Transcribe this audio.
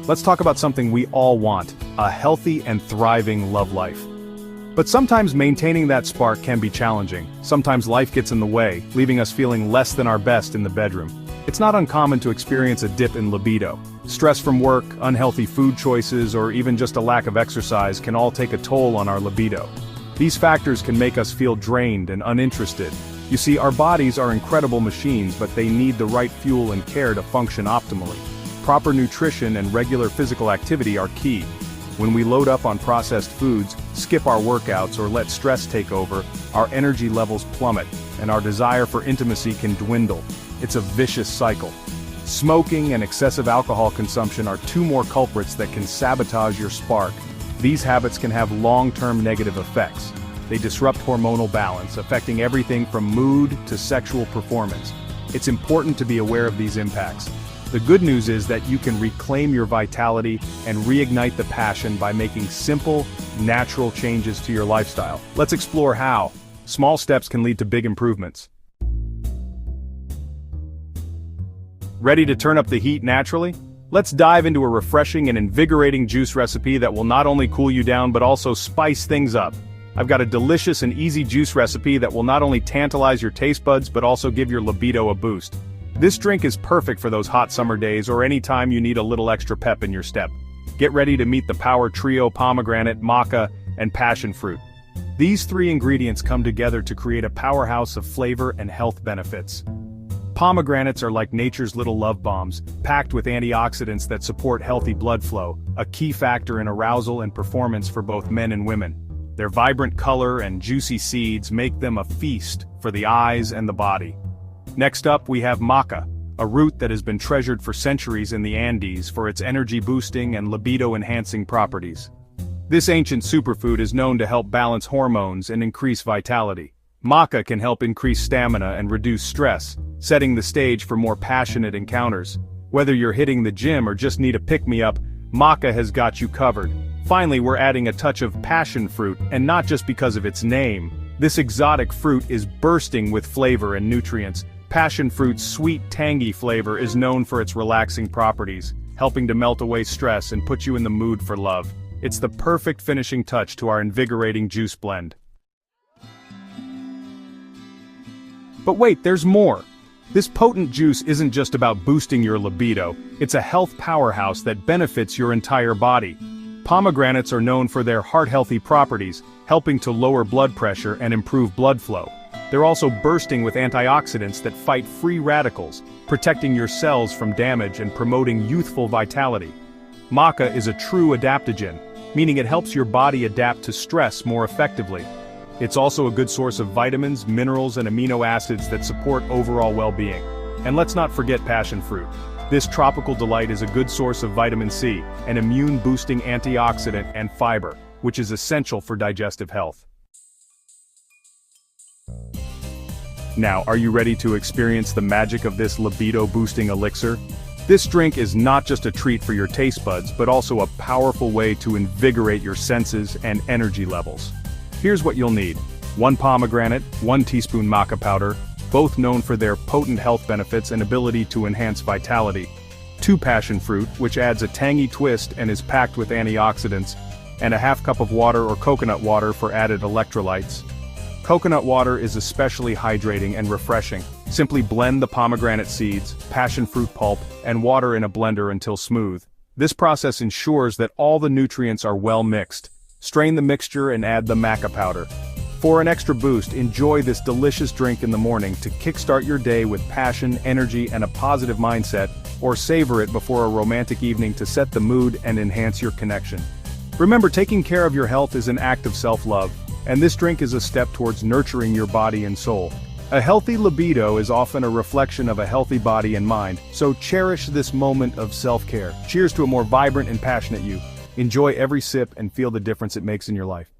let's talk about something we all want, a healthy and thriving love life. But sometimes maintaining that spark can be challenging. Sometimes life gets in the way, leaving us feeling less than our best in the bedroom. It's not uncommon to experience a dip in libido. Stress from work, unhealthy food choices, or even just a lack of exercise can all take a toll on our libido. These factors can make us feel drained and uninterested. You see, our bodies are incredible machines, but they need the right fuel and care to function optimally. Proper nutrition and regular physical activity are key. When we load up on processed foods, skip our workouts, or let stress take over, our energy levels plummet, and our desire for intimacy can dwindle. It's a vicious cycle. Smoking and excessive alcohol consumption are two more culprits that can sabotage your spark. These habits can have long-term negative effects. They disrupt hormonal balance, affecting everything from mood to sexual performance. It's important to be aware of these impacts. The good news is that you can reclaim your vitality and reignite the passion by making simple, natural changes to your lifestyle. Let's explore how. Small steps can lead to big improvements. Ready to turn up the heat naturally? Let's dive into a refreshing and invigorating juice recipe that will not only cool you down but also spice things up. I've got a delicious and easy juice recipe that will not only tantalize your taste buds but also give your libido a boost. This drink is perfect for those hot summer days or any time you need a little extra pep in your step. Get ready to meet the power trio: pomegranate, maca, and passion fruit. These three ingredients come together to create a powerhouse of flavor and health benefits. Pomegranates are like nature's little love bombs, packed with antioxidants that support healthy blood flow, a key factor in arousal and performance for both men and women. Their vibrant color and juicy seeds make them a feast for the eyes and the body. Next up, we have maca, a root that has been treasured for centuries in the Andes for its energy-boosting and libido-enhancing properties. This ancient superfood is known to help balance hormones and increase vitality. Maca can help increase stamina and reduce stress, setting the stage for more passionate encounters. Whether you're hitting the gym or just need a pick-me-up, maca has got you covered. Finally, we're adding a touch of passion fruit, and not just because of its name. This exotic fruit is bursting with flavor and nutrients. Passion fruit's sweet, tangy flavor is known for its relaxing properties, helping to melt away stress and put you in the mood for love. It's the perfect finishing touch to our invigorating juice blend. But wait, there's more. This potent juice isn't just about boosting your libido, it's a health powerhouse that benefits your entire body. Pomegranates are known for their heart-healthy properties, helping to lower blood pressure and improve blood flow. They're also bursting with antioxidants that fight free radicals, protecting your cells from damage and promoting youthful vitality. Maca is a true adaptogen, meaning it helps your body adapt to stress more effectively. It's also a good source of vitamins, minerals, and amino acids that support overall well-being. And let's not forget passion fruit. This tropical delight is a good source of vitamin C, an immune-boosting antioxidant, and fiber, which is essential for digestive health. Now, are you ready to experience the magic of this libido-boosting elixir? This drink is not just a treat for your taste buds, but also a powerful way to invigorate your senses and energy levels. Here's what you'll need: 1 pomegranate, 1 teaspoon maca powder, both known for their potent health benefits and ability to enhance vitality; 2 passion fruit, which adds a tangy twist and is packed with antioxidants, and a half cup of water or coconut water for added electrolytes. Coconut water is especially hydrating and refreshing. Simply blend the pomegranate seeds, passion fruit pulp, and water in a blender until smooth. This process ensures that all the nutrients are well mixed. Strain the mixture and add the maca powder. For an extra boost, enjoy this delicious drink in the morning to kickstart your day with passion, energy, and a positive mindset, or savor it before a romantic evening to set the mood and enhance your connection. Remember, taking care of your health is an act of self-love, and this drink is a step towards nurturing your body and soul. A healthy libido is often a reflection of a healthy body and mind, so cherish this moment of self-care. Cheers to a more vibrant and passionate you. Enjoy every sip and feel the difference it makes in your life.